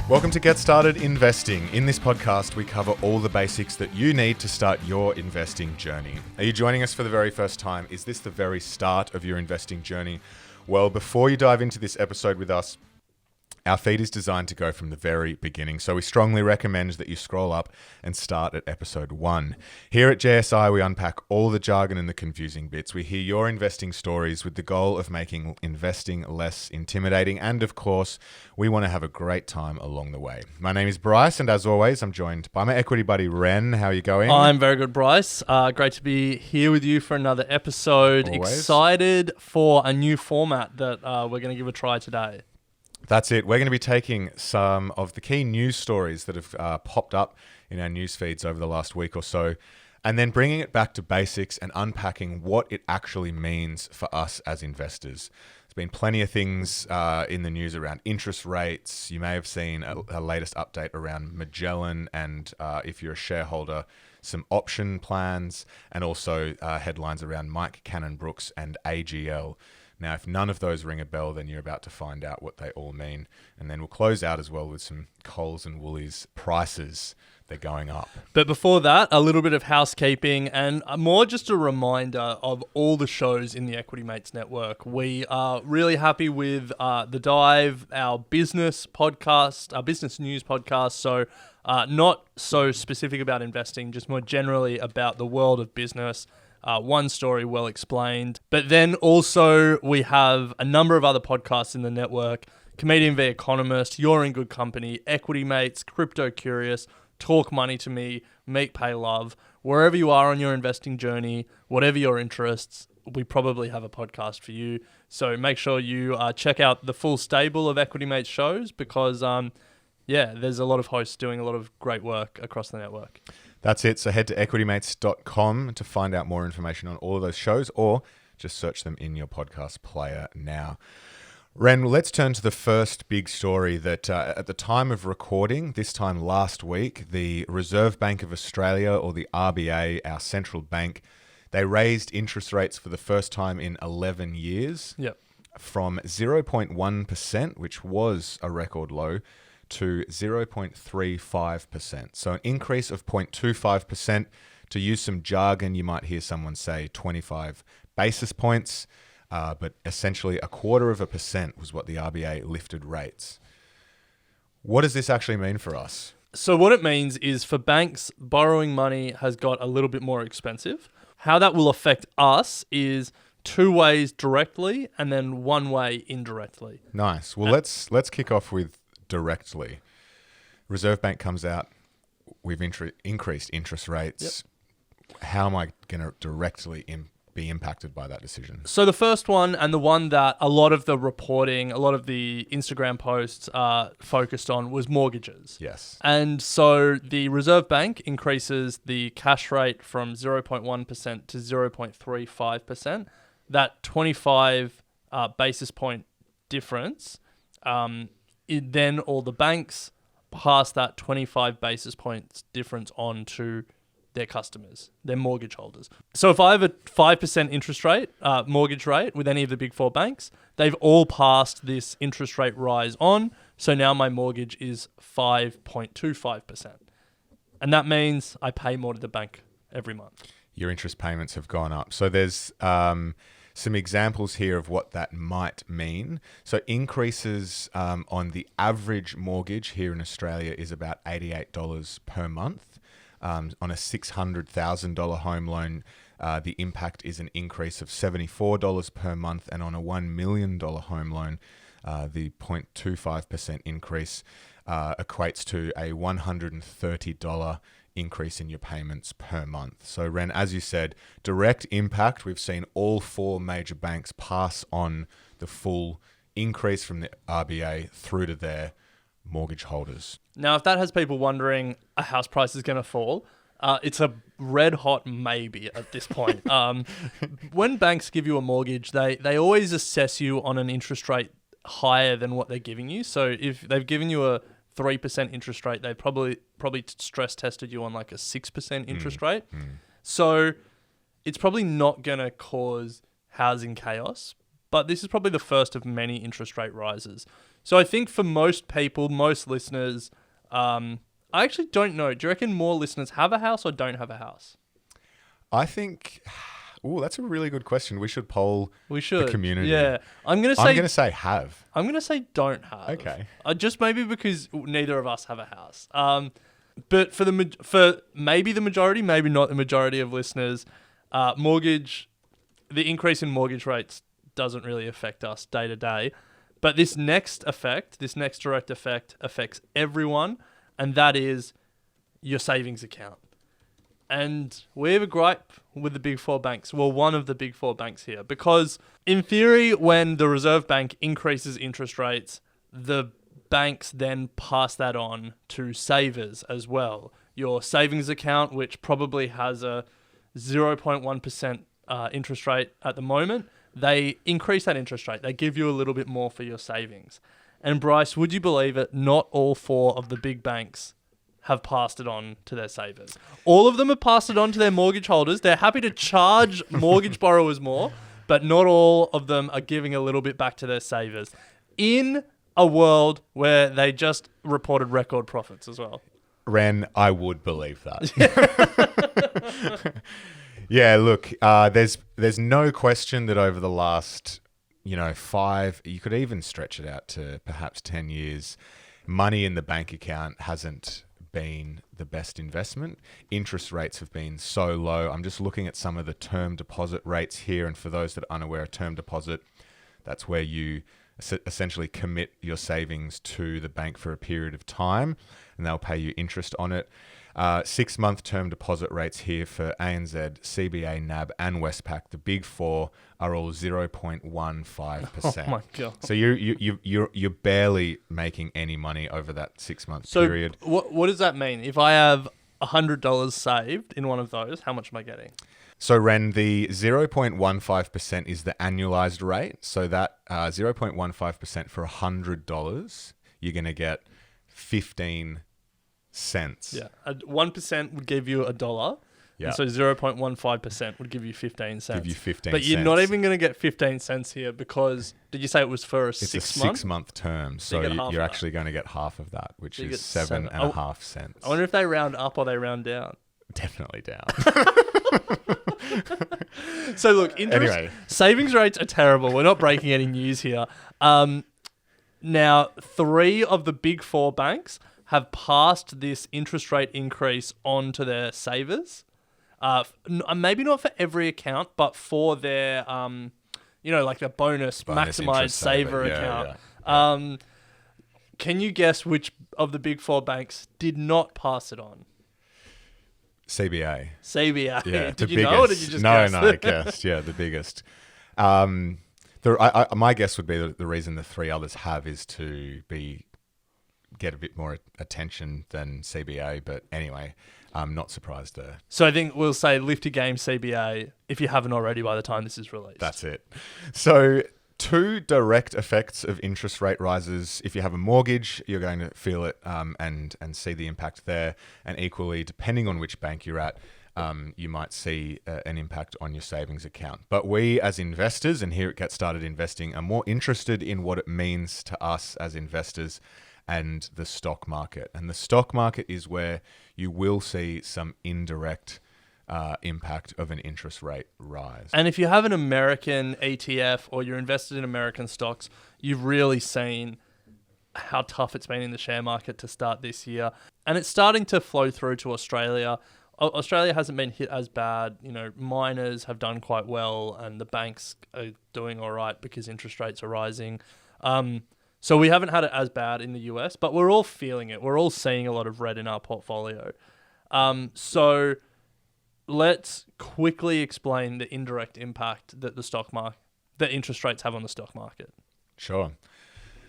Welcome to Get Started Investing. In this podcast, we cover all the basics that you need to start your investing journey. Are you joining us for the very first time? Is this the very start of your investing journey? Well, before you dive into this episode with us, our feed is designed to go from the very beginning, so we strongly recommend that you scroll up and start at episode 1. Here at JSI, we unpack all the jargon and the confusing bits. We hear your investing stories with the goal of making investing less intimidating, and of course, we want to have a great time along the way. My name is Bryce, and as always, I'm joined by my equity buddy, Ren. How are you going? I'm very good, Bryce. Great to be here with you for another episode. Always. Excited for a new format that we're going to give a try today. That's it. We're going to be taking some of the key news stories that have popped up in our news feeds over the last week or so, and then bringing it back to basics and unpacking what it actually means for us as investors. There's been plenty of things in the news around interest rates. You may have seen a latest update around Magellan and if you're a shareholder, some option plans, and also headlines around Mike Cannon-Brookes and AGL. Now, if none of those ring a bell, then you're about to find out what they all mean. And then we'll close out as well with some Coles and Woolies prices. They're going up. But before that, a little bit of housekeeping and more just a reminder of all the shows in the Equity Mates Network. We are really happy with The Dive, our business podcast, our business news podcast. So not so specific about investing, just more generally about the world of business. One story well explained. But then also we have a number of other podcasts in the network. Comedian v Economist, You're in Good Company, Equity Mates, Crypto Curious, Talk Money to Me, Meet Pay Love. Wherever you are on your investing journey, whatever your interests, we probably have a podcast for you. So make sure you check out the full stable of Equity Mates shows because, there's a lot of hosts doing a lot of great work across the network. That's it. So head to equitymates.com to find out more information on all of those shows, or just search them in your podcast player now. Ren, let's turn to the first big story that at the time of recording, this time last week, the Reserve Bank of Australia, or the RBA, our central bank, they raised interest rates for the first time in 11 years. Yep. From 0.1%, which was a record low, to 0.35%. So an increase of 0.25%. To use some jargon, you might hear someone say 25 basis points, but essentially 0.25% was what the RBA lifted rates. What does this actually mean for us? So what it means is for banks, borrowing money has got a little bit more expensive. How that will affect us is two ways directly and then one way indirectly. Nice. Well, let's kick off with directly. Reserve Bank comes out, we've increased interest rates. Yep. How am I going to directly be impacted by that decision? So the first one, and the one that a lot of the reporting, a lot of the Instagram posts focused on, was mortgages. Yes. And so the Reserve Bank increases the cash rate from 0.1% to 0.35%. That 25 basis point difference, then all the banks pass that 25 basis points difference on to their customers, their mortgage holders. So if I have a 5% interest rate, mortgage rate with any of the big four banks, they've all passed this interest rate rise on. So now my mortgage is 5.25%. And that means I pay more to the bank every month. Your interest payments have gone up. So there's some examples here of what that might mean. So increases on the average mortgage here in Australia is about $88 per month. On a $600,000 home loan, the impact is an increase of $74 per month. And on a $1 million home loan, the 0.25% increase equates to a $130 increase in your payments per month. So Ren, as you said, direct impact. We've seen all four major banks pass on the full increase from the RBA through to their mortgage holders. Now, if that has people wondering a house price is going to fall, it's a red hot maybe at this point. When banks give you a mortgage, they always assess you on an interest rate higher than what they're giving you. So if they've given you a 3% interest rate, they probably stress tested you on like a 6% interest rate. So it's probably not going to cause housing chaos, but this is probably the first of many interest rate rises. So I think for most people, most listeners, I actually don't know. Do you reckon more listeners have a house or don't have a house? I think, that's a really good question. We should poll We should. the community. Yeah. I'm going to say have. I'm going to say don't have. Okay. Just maybe because neither of us have a house. But for maybe the majority, maybe not the majority of listeners, the increase in mortgage rates doesn't really affect us day to day. But this next direct effect affects everyone, and that is your savings account. And we have a gripe with the big four banks. Well, one of the big four banks here. Because in theory, when the Reserve Bank increases interest rates, the banks then pass that on to savers as well. Your savings account, which probably has a 0.1% interest rate at the moment, they increase that interest rate. They give you a little bit more for your savings. And Bryce, would you believe it? Not all four of the big banks have passed it on to their savers. All of them have passed it on to their mortgage holders. They're happy to charge mortgage borrowers more, but not all of them are giving a little bit back to their savers in a world where they just reported record profits as well. Ren, I would believe that. Yeah, look, there's no question that over the last, 5, you could even stretch it out to perhaps 10 years, money in the bank account hasn't been the best investment. Interest rates have been so low. I'm just looking at some of the term deposit rates here. And for those that are unaware of term deposit, that's where you essentially commit your savings to the bank for a period of time and they'll pay you interest on it. 6-month term deposit rates here for ANZ, CBA, NAB and Westpac, the big four, are all 0.15%. Oh my God. So you're barely making any money over that 6-month period. What does that mean? If I have $100 saved in one of those, how much am I getting? So Ren, the 0.15% is the annualized rate. So that 0.15% for $100, you're going to get 15 cents. Yeah, 1% would give you $1. Yeah. And so 0.15% would give you 15 cents. Give you 15 but you're cents. not even going to get 15 cents here because, did you say it was for It's 6 months? a 6-month term. So So you're actually going to get half of that, which is 7.5 cents. I wonder if they round up or they round down. Definitely down. So look, savings rates are terrible. We're not breaking any news here. Now, 3 of the big 4 banks have passed this interest rate increase on to their savers. Maybe not for every account, but for their, like the bonus maximized saver account. Yeah. Can you guess which of the big 4 banks did not pass it on? CBA. CBA. Yeah, Did you know or did you just guess? No, I guessed. Yeah, the biggest. My guess would be that the reason the 3 others have is to get a bit more attention than CBA. But anyway, I'm not surprised there. So I think we'll say lift your game CBA if you haven't already by the time this is released. That's it. So 2 direct effects of interest rate rises. If you have a mortgage, you're going to feel it and see the impact there. And equally, depending on which bank you're at, you might see an impact on your savings account. But we as investors, and here at Get Started Investing, are more interested in what it means to us as investors and the stock market. And the stock market is where you will see some indirect impact of an interest rate rise. And if you have an American ETF or you're invested in American stocks, you've really seen how tough it's been in the share market to start this year. And it's starting to flow through to Australia. Australia hasn't been hit as bad. Miners have done quite well and the banks are doing all right because interest rates are rising. So we haven't had it as bad in the US, but we're all feeling it. We're all seeing a lot of red in our portfolio. So let's quickly explain the indirect impact that that interest rates have on the stock market. Sure.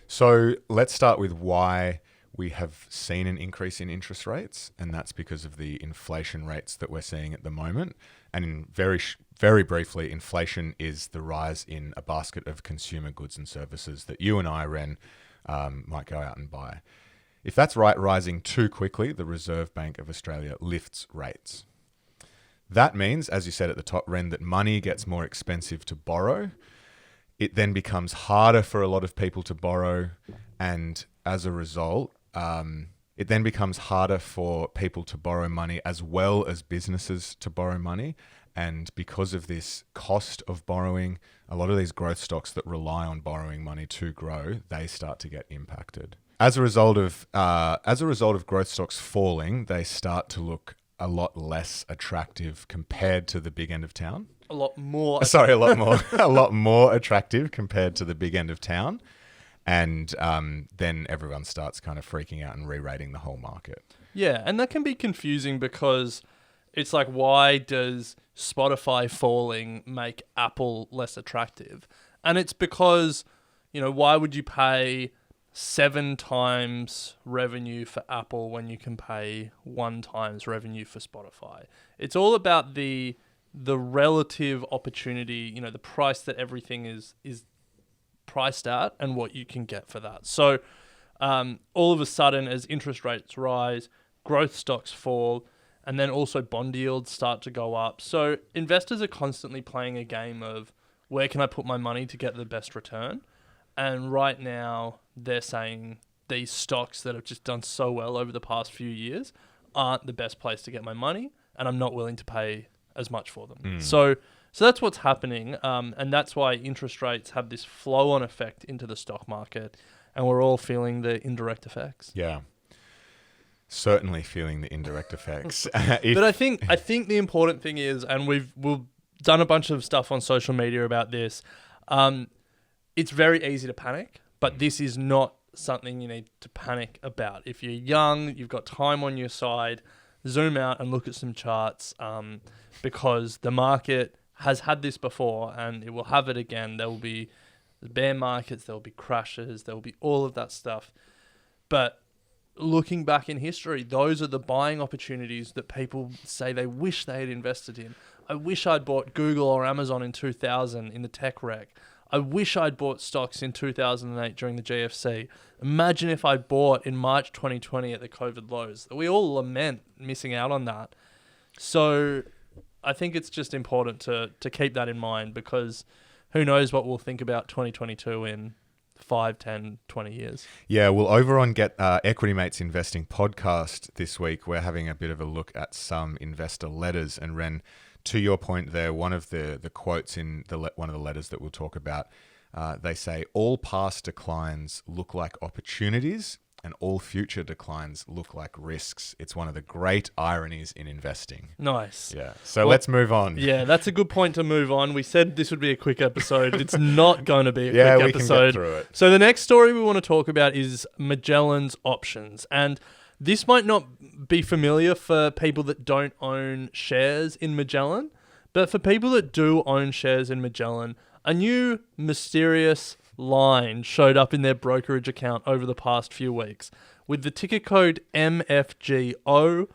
So let's start with why we have seen an increase in interest rates, and that's because of the inflation rates that we're seeing at the moment. And very briefly, inflation is the rise in a basket of consumer goods and services that you and I, Ren, might go out and buy. If that's rising too quickly, the Reserve Bank of Australia lifts rates. That means, as you said at the top, Ren, that money gets more expensive to borrow. it then becomes harder for a lot of people to borrow. And as a result, it then becomes harder for people to borrow money as well as businesses to borrow money. And because of this cost of borrowing, a lot of these growth stocks that rely on borrowing money to grow, they start to get impacted. As a result of growth stocks falling, they start to look a lot less attractive compared to the big end of town. A lot more attractive compared to the big end of town. And then everyone starts kind of freaking out and re-rating the whole market. Yeah, and that can be confusing because it's like, why does Spotify falling make Apple less attractive? And it's because, why would you pay 7 times revenue for Apple when you can pay 1 times revenue for Spotify? It's all about the relative opportunity, the price that everything is priced at and what you can get for that. So all of a sudden, as interest rates rise, growth stocks fall, and then also bond yields start to go up. So investors are constantly playing a game of, where can I put my money to get the best return? And right now, they're saying these stocks that have just done so well over the past few years aren't the best place to get my money, and I'm not willing to pay as much for them. So that's what's happening, and that's why interest rates have this flow-on effect into the stock market, and we're all feeling the indirect effects. Yeah. Certainly feeling the indirect effects. But I think the important thing is, and we've done a bunch of stuff on social media about this, it's very easy to panic, but this is not something you need to panic about. If you're young, you've got time on your side, zoom out and look at some charts, because the market has had this before and it will have it again. There will be bear markets, there will be crashes, there will be all of that stuff. But looking back in history, those are the buying opportunities that people say they wish they had invested in. I wish I'd bought Google or Amazon in 2000 in the tech wreck. I wish I'd bought stocks in 2008 during the GFC. Imagine if I'd bought in March 2020 at the COVID lows. We all lament missing out on that. So I think it's just important to keep that in mind, because who knows what we'll think about 2022 in 5, 10, 20 years. Yeah, well, over on Equity Mates Investing podcast this week, we're having a bit of a look at some investor letters. And Ren, to your point there, one of the quotes in one of the letters that we'll talk about, they say, all past declines look like opportunities and all future declines look like risks. It's one of the great ironies in investing. Nice. Yeah. So let's move on. Yeah, that's a good point to move on. We said this would be a quick episode. It's not going to be a quick episode. We can get through it. So the next story we want to talk about is Magellan's options. And this might not be familiar for people that don't own shares in Magellan, but for people that do own shares in Magellan, a new mysterious line showed up in their brokerage account over the past few weeks with the ticker code MFGO.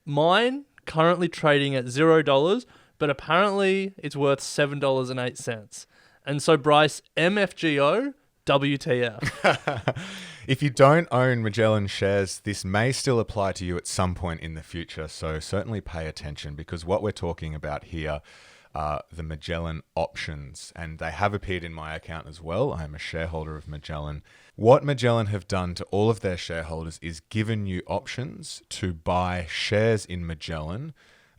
Mine currently trading at $0, but apparently it's worth $7.08. And so, Bryce, MFGO, WTF. If you don't own Magellan shares, this may still apply to you at some point in the future. So certainly pay attention, because what we're talking about here are the Magellan options, and they have appeared in my account as well. I am a shareholder of Magellan. What Magellan have done to all of their shareholders is given you options to buy shares in Magellan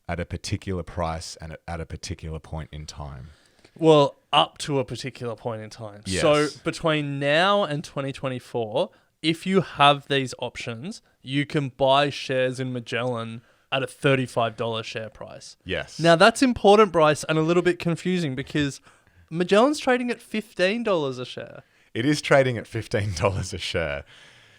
at a particular price and at a particular point in time. Well, up to a particular point in time. Yes. So between now and 2024, if you have these options, you can buy shares in Magellan at a $35 share price. Yes. Now, that's important, Bryce, and a little bit confusing, because Magellan's trading at $15 a share. It is trading at $15 a share.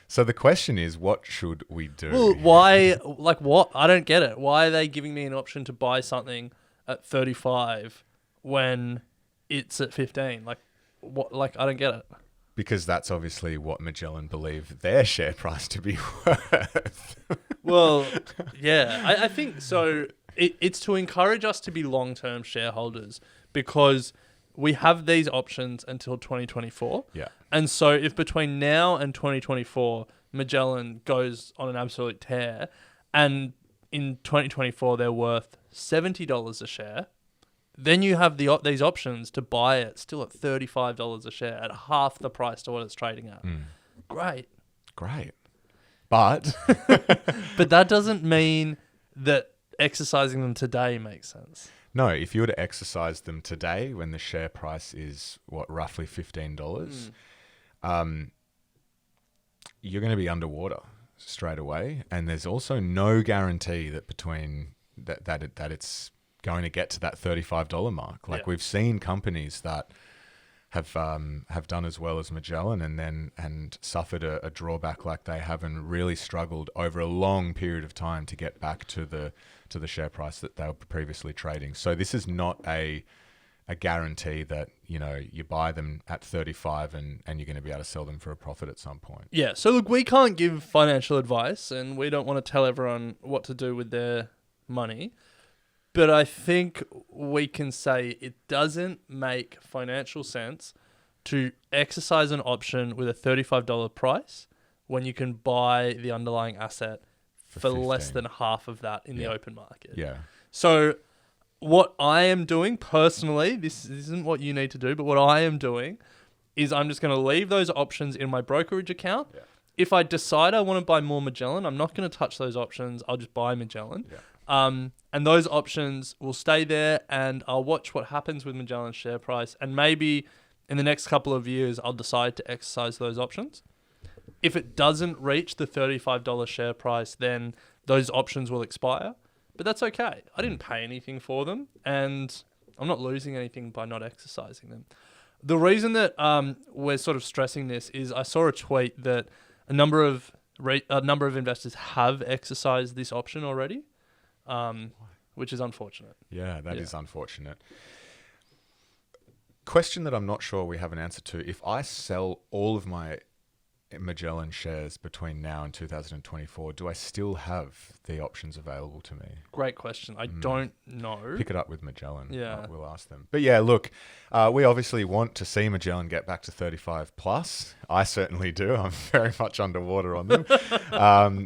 So the question is, what should we do? Well, why? Like, what? I don't get it. Why are they giving me an option to buy something at 35 when it's at 15? Like, what? Like, I don't get it. Because that's obviously what Magellan believe their share price to be worth. Well, yeah, I think so. It's to encourage us to be long-term shareholders, because we have these options until 2024. Yeah. And so if between now and 2024, Magellan goes on an absolute tear, and in 2024 they're worth $70 a share, then you have these options to buy it still at $35 a share at half the price to what it's trading at. Great. But But that doesn't mean that exercising them today makes sense. no, if you were to exercise them today when the share price is, roughly $15, you're going to be underwater straight away. And there's also no guarantee that that it's going to get to that $35 mark. Like we've seen companies that have done as well as Magellan and suffered a drawback like they have and really struggled over a long period of time to get back to the share price that they were previously trading. So this is not a guarantee that, you buy them at 35 and you're going to be able to sell them for a profit at some point. Yeah. So look, we can't give financial advice and we don't want to tell everyone what to do with their money. But I think we can say it doesn't make financial sense to exercise an option with a $35 price when you can buy the underlying asset for less than half of that in the open market. Yeah. So what I am doing personally, this isn't what you need to do, but what I am doing is I'm just going to leave those options in my brokerage account. Yeah. If I decide I want to buy more Magellan, I'm not going to touch those options. I'll just buy Magellan. Yeah. And those options will stay there and I'll watch what happens with Magellan's share price. And maybe in the next couple of years, I'll decide to exercise those options. If it doesn't reach the $35 share price, then those options will expire. But that's okay. I didn't pay anything for them and I'm not losing anything by not exercising them. The reason that we're sort of stressing this is I saw a tweet that a number of investors have exercised this option already. Which is unfortunate. Yeah, that is unfortunate. Question that I'm not sure we have an answer to. If I sell all of my Magellan shares between now and 2024, do I still have the options available to me? Great question. I don't know. Pick it up with Magellan. Yeah. We'll ask them. But yeah, look, we obviously want to see Magellan get back to 35 plus. I certainly do. I'm very much underwater on them.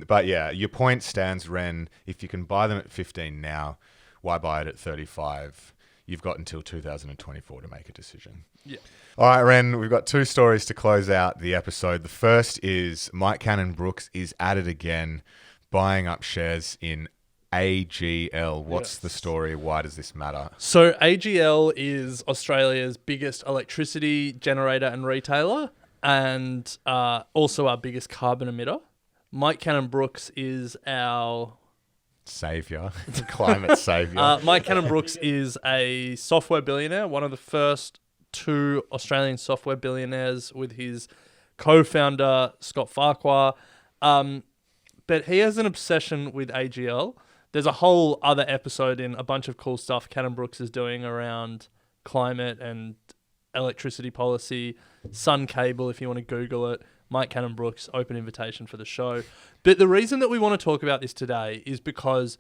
But yeah, your point stands, Ren. If you can buy them at 15 now, why buy it at 35? You've got until 2024 to make a decision. Yeah. All right, Ren, we've got two stories to close out the episode. The first is Mike Cannon-Brookes is at it again, buying up shares in AGL. What's the story? Why does this matter? So AGL is Australia's biggest electricity generator and retailer and also our biggest carbon emitter. Mike Cannon-Brookes is our... Saviour. Climate saviour. Mike Cannon-Brookes is a software billionaire, one of the first two Australian software billionaires with his co-founder, Scott Farquhar. But he has an obsession with AGL. There's a whole other episode in a bunch of cool stuff Cannon-Brookes is doing around climate and electricity policy, Sun Cable, if you want to Google it. Mike Cannon-Brookes, open invitation for the show. But the reason that we want to talk about this today is because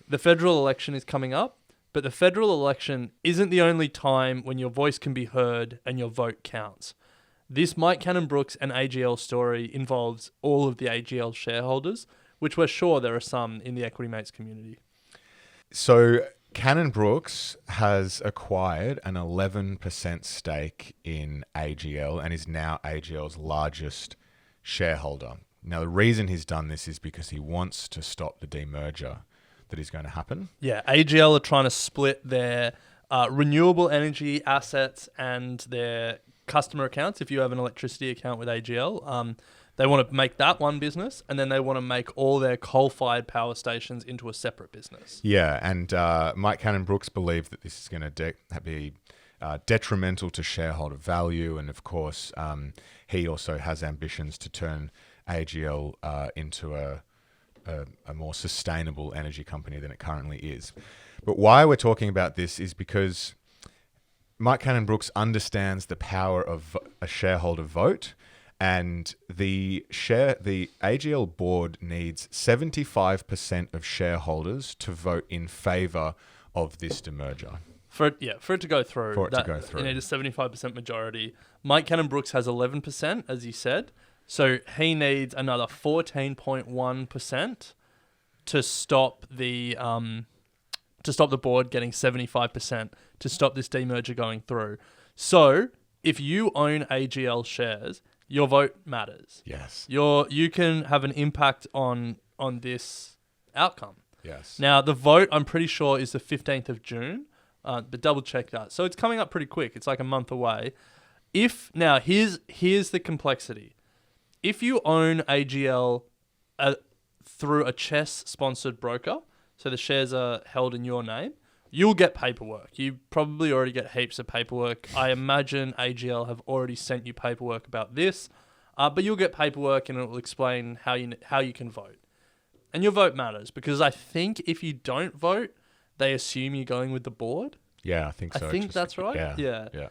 the federal election is coming up, but the federal election isn't the only time when your voice can be heard and your vote counts. This Mike Cannon-Brookes and AGL story involves all of the AGL shareholders, which we're sure there are some in the Equity Mates community. So Cannon-Brookes has acquired an 11% stake in AGL and is now AGL's largest shareholder. Now, the reason he's done this is because he wants to stop the demerger that is going to happen. Yeah, AGL are trying to split their renewable energy assets and their customer accounts. If you have an electricity account with AGL, they want to make that one business, and then they want to make all their coal-fired power stations into a separate business. Yeah, and Mike Cannon-Brookes believes that this is going to be detrimental to shareholder value, and of course, he also has ambitions to turn AGL into a more sustainable energy company than it currently is. But why we're talking about this is because Mike Cannon-Brookes understands the power of a shareholder vote. And the AGL board needs 75% of shareholders to vote in favour of this demerger. For it to go through. You need a 75% majority. Mike Cannon-Brookes has 11%, as you said. So he needs another 14.1% to stop the to stop the board getting 75% to stop this demerger going through. So if you own AGL shares, your vote matters. Yes. You can have an impact on this outcome. Yes. Now, the vote, I'm pretty sure, is the 15th of June, but double check that. So it's coming up pretty quick. It's like a month away. Now, here's the complexity. If you own AGL through a CHESS-sponsored broker, so the shares are held in your name, you'll get paperwork. You probably already get heaps of paperwork. I imagine AGL have already sent you paperwork about this, but you'll get paperwork and it will explain how you can vote. And your vote matters because I think if you don't vote, they assume you're going with the board. Yeah, I think so. I think that's right. Yeah.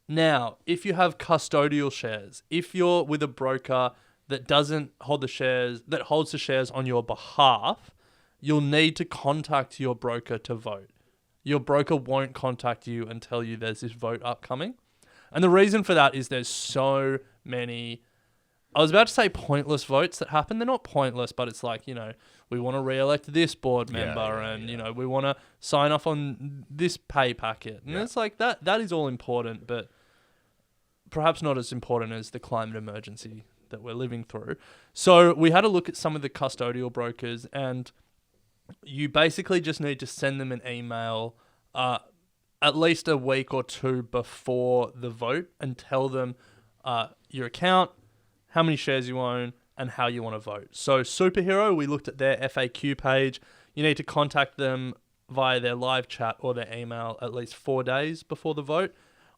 Now, if you have custodial shares, if you're with a broker that doesn't hold the shares, that holds the shares on your behalf, you'll need to contact your broker to vote. Your broker won't contact you and tell you there's this vote upcoming. And the reason for that is there's so many, I was about to say pointless votes that happen. They're not pointless, but it's like, we want to re-elect this board member we want to sign off on this pay packet. And it's like that is all important, but perhaps not as important as the climate emergency that we're living through. So we had a look at some of the custodial brokers, and you basically just need to send them an email at least a week or two before the vote and tell them your account, how many shares you own, and how you want to vote. So Superhero, we looked at their FAQ page. You need to contact them via their live chat or their email at least 4 days before the vote.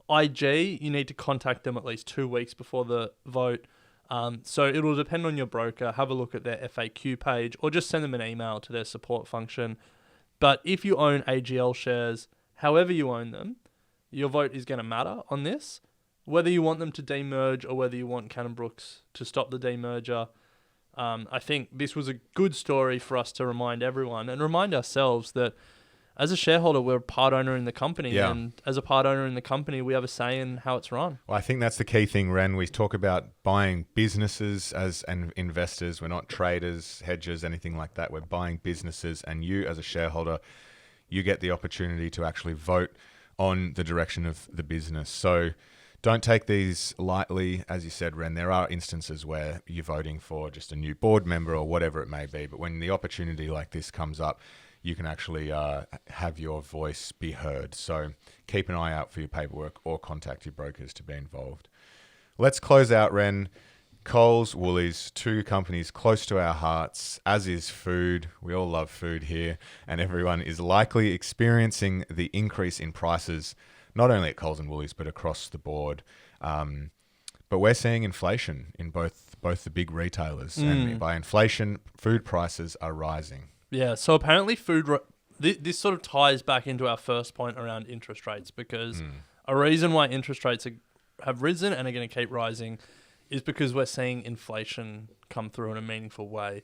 IG, you need to contact them at least 2 weeks before the vote. So it will depend on your broker. Have a look at their FAQ page or just send them an email to their support function. But if you own AGL shares, however you own them, your vote is going to matter on this. Whether you want them to demerge or whether you want Cannon-Brookes to stop the demerger, I think this was a good story for us to remind everyone and remind ourselves that as a shareholder, we're a part owner in the company. Yeah. And as a part owner in the company, we have a say in how it's run. Well, I think that's the key thing, Ren. We talk about buying businesses as investors. We're not traders, hedgers, anything like that. We're buying businesses. And you, as a shareholder, you get the opportunity to actually vote on the direction of the business. So don't take these lightly. As you said, Ren, there are instances where you're voting for just a new board member or whatever it may be. But when the opportunity like this comes up, you can actually have your voice be heard. So keep an eye out for your paperwork or contact your brokers to be involved. Let's close out, Ren. Coles, Woolies, two companies close to our hearts, as is food. We all love food here, and everyone is likely experiencing the increase in prices, not only at Coles and Woolies, but across the board. But we're seeing inflation in both the big retailers. And by inflation, food prices are rising. Yeah, so apparently this sort of ties back into our first point around interest rates, because a reason why interest rates have risen and are going to keep rising is because we're seeing inflation come through in a meaningful way.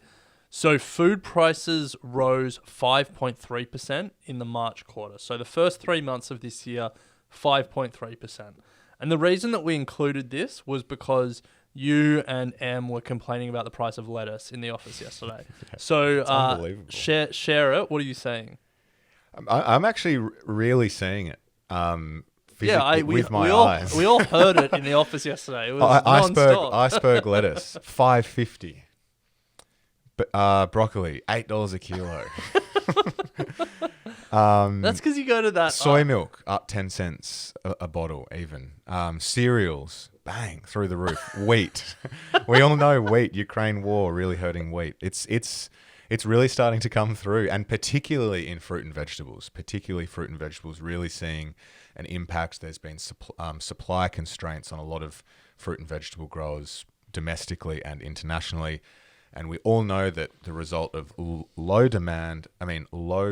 So food prices rose 5.3% in the March quarter. So the first 3 months of this year, 5.3%. And the reason that we included this was because you and Em were complaining about the price of lettuce in the office yesterday. So share it. What are you saying? I'm actually really seeing it. With my eyes. We all heard it in the office yesterday. It was iceberg lettuce, $5.50. Broccoli, $8 a kilo. That's because you go to that soy milk up 10 cents a bottle even. Cereals, bang, through the roof. Wheat. We all know wheat, Ukraine war really hurting wheat. It's really starting to come through, and particularly in fruit and vegetables. Really seeing an impact. There's been supply constraints on a lot of fruit and vegetable growers domestically and internationally. And we all know that the result of low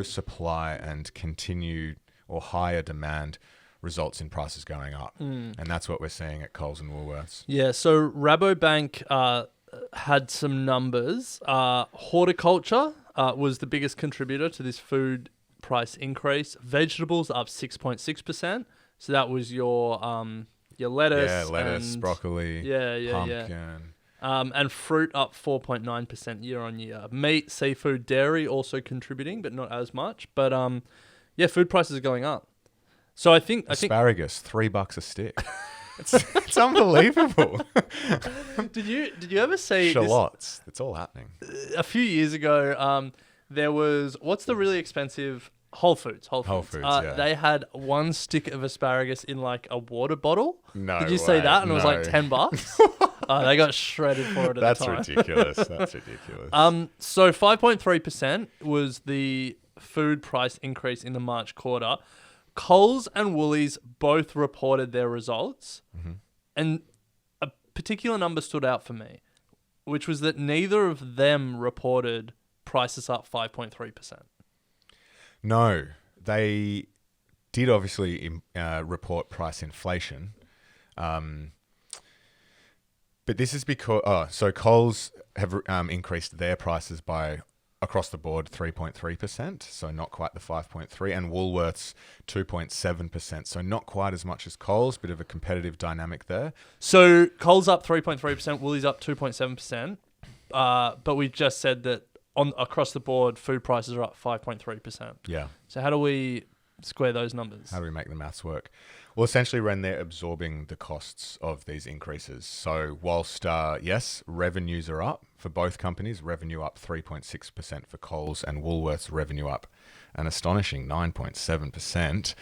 supply and continued or higher demand results in prices going up. And that's what we're seeing at Coles and Woolworths. Yeah, so Rabobank had some numbers. Horticulture was the biggest contributor to this food price increase. Vegetables up 6.6%. So that was your lettuce. Yeah, lettuce, broccoli, pumpkin. And fruit up 4.9% year on year. Meat, seafood, dairy also contributing, but not as much. But yeah, food prices are going up. So I think Asparagus, $3 a stick. It's unbelievable. Did you ever see Shallots? It's all happening. A few years ago, there was, what's the really expensive? Whole Foods. Whole Foods, yeah. They had one stick of asparagus in like a water bottle. No Did you way. see that? And it was like No. $10. They got shredded for it at That's the time. ridiculous. That's ridiculous. So 5.3% was the food price increase in the March quarter. Coles and Woolies both reported their results. Mm-hmm. And a particular number stood out for me, which was that neither of them reported prices up 5.3%. No, they did obviously report price inflation. But this is because... so Coles have increased their prices by, across the board, 3.3%, so not quite the 5.3%, and Woolworths 2.7%, so not quite as much as Coles, bit of a competitive dynamic there. So Coles up 3.3%, Woolies up 2.7%, but we've just said that across the board, food prices are up 5.3%. Yeah. So how do we square those numbers? How do we make the maths work? Well, essentially, Ren, they're absorbing the costs of these increases. So whilst, yes, revenues are up for both companies, revenue up 3.6% for Coles and Woolworths, revenue up an astonishing 9.7%.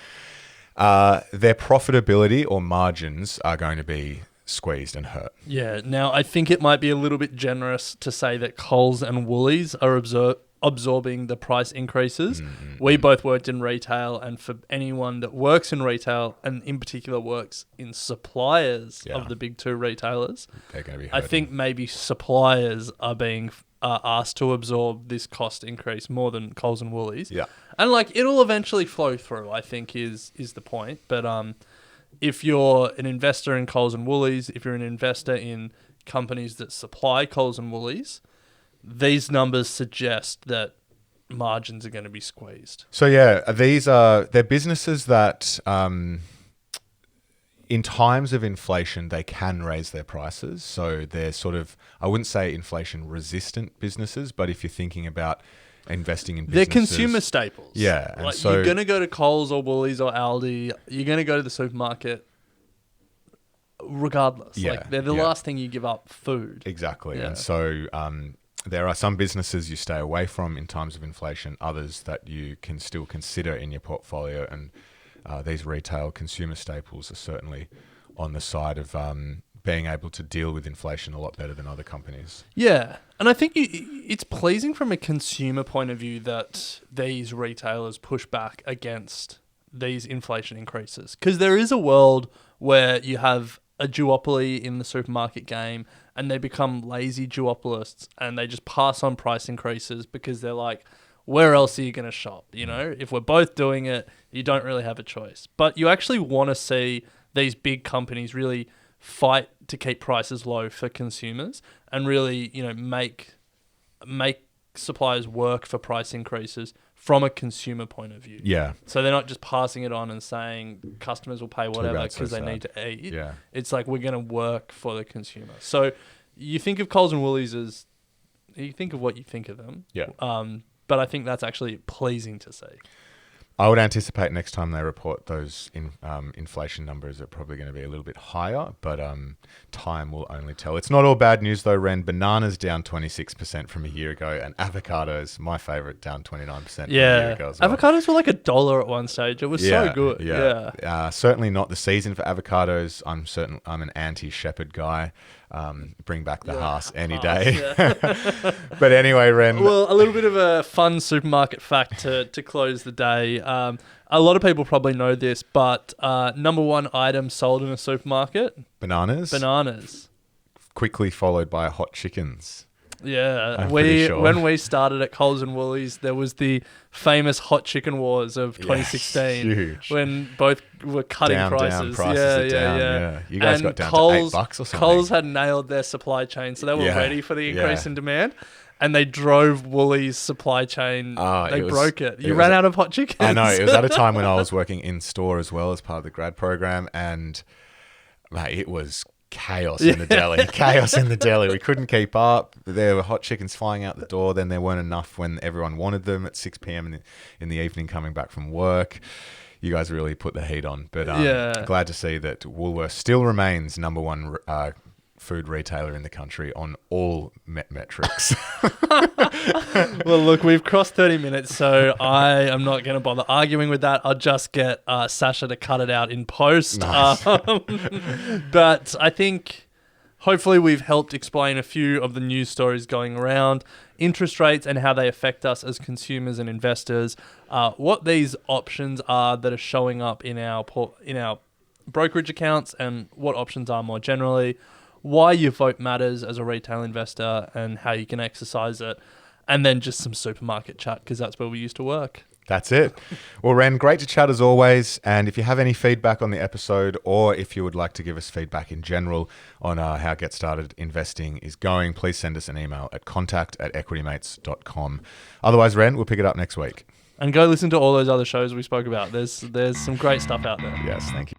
Their profitability or margins are going to be squeezed and hurt. Yeah. Now, I think it might be a little bit generous to say that Coles and Woolies are absorbing the price increases. We both worked in retail, and for anyone that works in retail and in particular works in suppliers of the big two retailers, they're going to be hurting. I think maybe suppliers are being asked to absorb this cost increase more than Coles and Woolies. Yeah. And like it'll eventually flow through, I think is the point. But if you're an investor in Coles and Woolies, if you're an investor in companies that supply Coles and Woolies, these numbers suggest that margins are going to be squeezed. So yeah, they're businesses that in times of inflation, they can raise their prices. So they're sort of, I wouldn't say inflation resistant businesses, but if you're thinking about investing in businesses, they're consumer staples. Yeah. And like so you're going to go to Coles or Woolies or Aldi, you're going to go to the supermarket regardless. Yeah, like they're the last thing you give up, food. Exactly. Yeah. And so there are some businesses you stay away from in times of inflation, others that you can still consider in your portfolio. And these retail consumer staples are certainly on the side of being able to deal with inflation a lot better than other companies. Yeah. And I think it's pleasing from a consumer point of view that these retailers push back against these inflation increases. Because there is a world where you have a duopoly in the supermarket game and they become lazy duopolists and they just pass on price increases because they're like, where else are you going to shop? You know, if we're both doing it, you don't really have a choice. But you actually want to see these big companies really fight to keep prices low for consumers and really, you know, make suppliers work for price increases from a consumer point of view. Yeah. So they're not just passing it on and saying customers will pay whatever because they need to eat. Yeah. It's like we're going to work for the consumer. So you think of Coles and Woolies as, you think of what you think of them. Yeah. But I think that's actually pleasing to see. I would anticipate next time they report those inflation numbers are probably going to be a little bit higher, but time will only tell. It's not all bad news though, Ren. Bananas down 26% from a year ago, and avocados, my favorite, down 29% from a year ago as well. Avocados were like $1 at one stage. It was so good. Yeah. Certainly not the season for avocados. I'm an anti-shepherd guy. Bring back the Haas any day. Yeah. But anyway, Ren. Well, a little bit of a fun supermarket fact to close the day. A lot of people probably know this, but number one item sold in a supermarket? Bananas. Quickly followed by hot chickens. Yeah, sure. When we started at Coles and Woolies, there was the famous hot chicken wars of 2016, huge. When both were cutting prices. Yeah. You guys got down to $8 or something. Coles had nailed their supply chain, so they were ready for the increase in demand. And they drove Woolies' supply chain. They broke it. You ran out of hot chickens. I know. It was at a time when I was working in store as well as part of the grad program, and mate, it was chaos in the deli. Chaos in the deli. We couldn't keep up. There were hot chickens flying out the door. Then there weren't enough when everyone wanted them at 6 p.m. in the evening coming back from work. You guys really put the heat on. But glad to see that Woolworths still remains number one food retailer in the country on all metrics. Well, look, we've crossed 30 minutes, so I am not going to bother arguing with that. I'll just get Sasha to cut it out in post. Nice. But I think hopefully we've helped explain a few of the news stories going around, interest rates and how they affect us as consumers and investors, what these options are that are showing up in our brokerage accounts and what options are more generally, why your vote matters as a retail investor and how you can exercise it, and then just some supermarket chat because that's where we used to work. That's it. Well, Ren, great to chat as always. And if you have any feedback on the episode, or if you would like to give us feedback in general on how Get Started Investing is going, please send us an email at contact@equitymates.com. Otherwise, Ren, we'll pick it up next week. And go listen to all those other shows we spoke about. There's some great stuff out there. Yes, thank you.